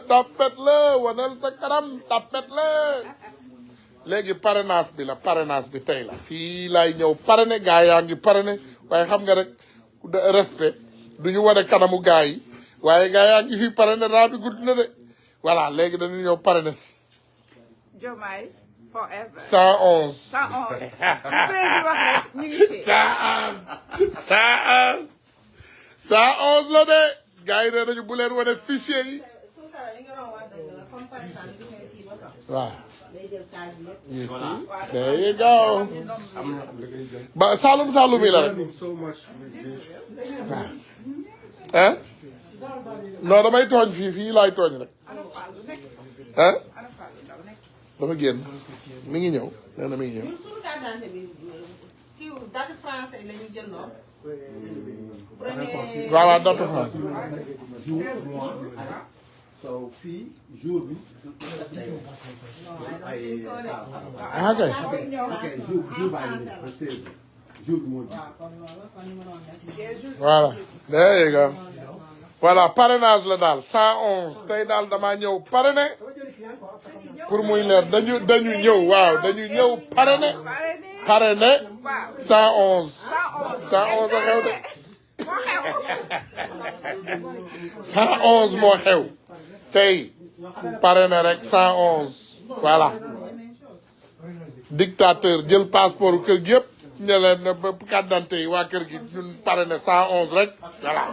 tapet la wanal sa kanam tapet la léegi parrainage bi la parrainage bi tey la fii laay ñëw parrainé gaa yaa ngi parrainé waaye xam nga rek respect du ñu wane kanamu gaa yi waaye gaa yaa ngi fii parrainé raa bi gudd na de voilà léegi dañu ñëw parrainé si Diomay forever 111 président wax rek ñu ngi ci 111 la de gars yi nee nañu bu leen wane fichier yi waaw you see there you go ba Saloum Saloum yi la rek ah non damay tooñ fii laay tooñ rek ah dafa génn mi ngi ñëw nee na mi ngi ñëw waaw date France so fii jour bi ah kay jour baa ngi nii jour bi moo voilà there you go voilà parrainage la daal 111 tey daal damaa ñëw parrainé pour muy leer dañu ñëw waaw dañu ñëw parrainé 111 111 a xew de 111 moo xew tey parrainé rek 111 voilà dictateur jël passeport kër gi yëpp ne leen carte d'identité yi waa kër gi ñun parrainé 111 rek voilà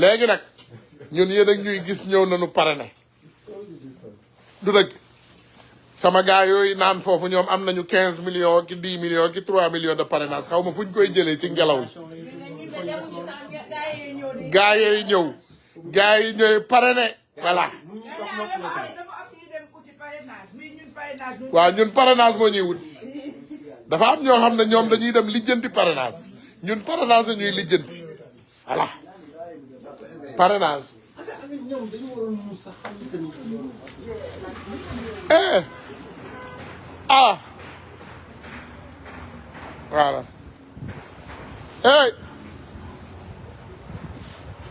léegi nag ñun yéen ak ñuy gis ñëw nañu parrainé du dëgg sama gars yooyu naan foofu ñoom am nañu 15 millions ki 10 millions ki 3 millions de parrainage xaw ma fu ñu koy jëlee ci ngelaw li gars yooyu ñëw parrainé voilà waaw ñun parrainage moo ñuy wut dafa am ñoo xam ne ñoom dañuy dem lijjanti parrainage ñun parrainage la ñuy lijjanti voilà parrainage voilà hey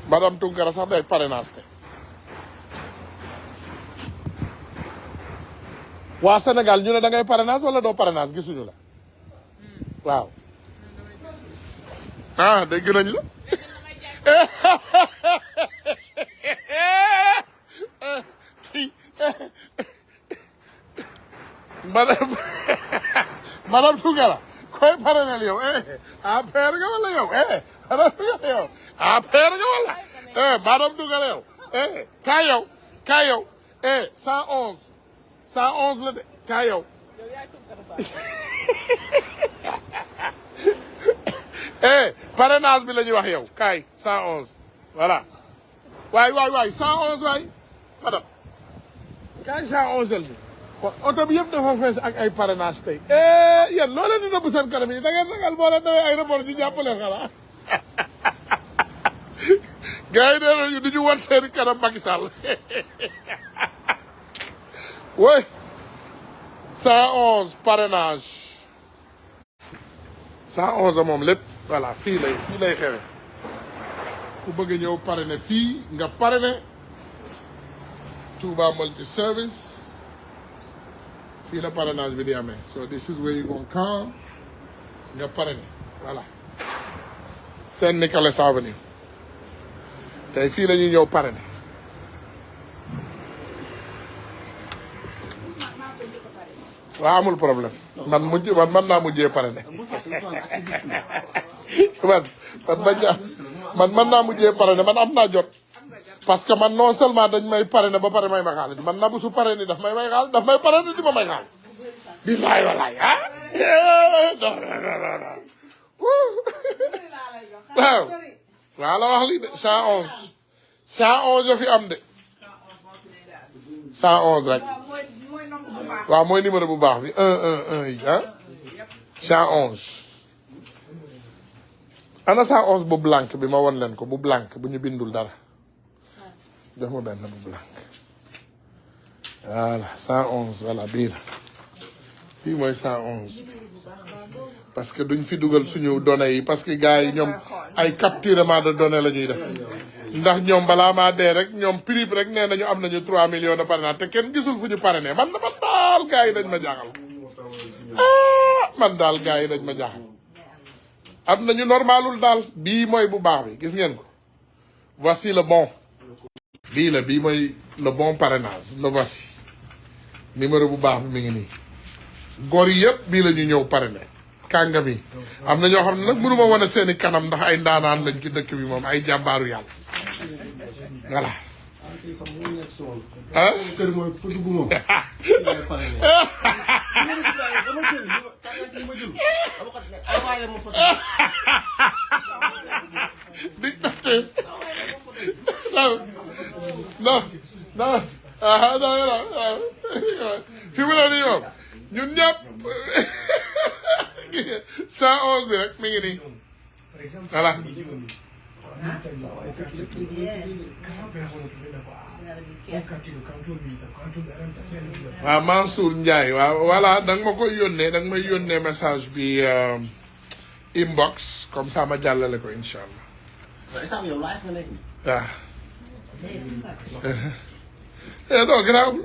madame Tunkara sax day parrainage te waa Sénégal ñu ne da ngay parrainage wala doo parrainage gisuñu la waaw dégg nañ la madame Tunkara koy parrainel yow APR nga wala yow madame Tunkara yow APR nga wala madame Tunkara yow kaa yow 111 la de kaa yow parrainage bi la ñuy wax yow kaay 111 voilà waay 111 waay madame kaay 111 bi oto bi yëpp dafa fees ak ay parrainage tey yéen loo leen di nëbb seen kanam yi da ngeen ragal boo leen dawee ay rapport ñu jàppaleen xanaa gars yi nee nañu du ñu wan seen kanam Macky Sall oui 111 parrainage 111 moom lépp voilà fii lay xewe ku bëgg a ñëw parrainé fii nga parrainé Touba multi service fii la parrainage bi di amee so this is where you gonna come nga parrainé voilà Saint Nicolas Avenue tey fii la ñuy ñëw parrainé waaw amul problème man naa mujjee parrainé man mën naa mujjee parrainé man am naa jot parce que man non seulement dañ may parrainé ba pare may ma xaalis man na bu su parrainé daf may may xaalis daf may parrainé di ma may xaalis billaay walaay waaw la wax lii de 111 111 fi am de 111 rek waaw mooy numéro bu baax bi 111 yi 111 ana 111 bu blanc bi ma won leen ko bu blanc bu ñu bindul dara jox ma benn bu blanc voilà 111 voilà bii la bii mooy 111 parce que duñ fi dugal suñu données yi parce que gars yi ñoom ay capturement de données la ñuy def ndax ñoom balaa maa dee rek ñoom prix rek nee nañu am nañu 3 millions de parrainage te kenn gisul fu ñu parrainé man daal gars yi dañ ma jaaxal man daal gars yi dañ ma jaaxal am nañu normalul daal bii mooy bu baax bi gis ngeen ko voici le bon bii mooy le bon parrainage le voici numéro bu baax bi mi ngi nii góor yi yëpp bii la ñu ñëw parrainé kàngam yi am na ñoo xam ne nag mënuma wane seeni kanam ndax ay ndaanaan lañ ci dëkk bi moom ay jàmbaaru yàlla voilà ah kër mooy fu dugg moom. dictateur non non fi mu ne nii moom ñun ñëpp 111 bi rek mi ngi nii voilà waaw Mansour Ndiaye waaw voilà da nga ma koy yónnee da nga may yónnee message bi inbox comme ça ma jàllale ko incha allah waaw non grave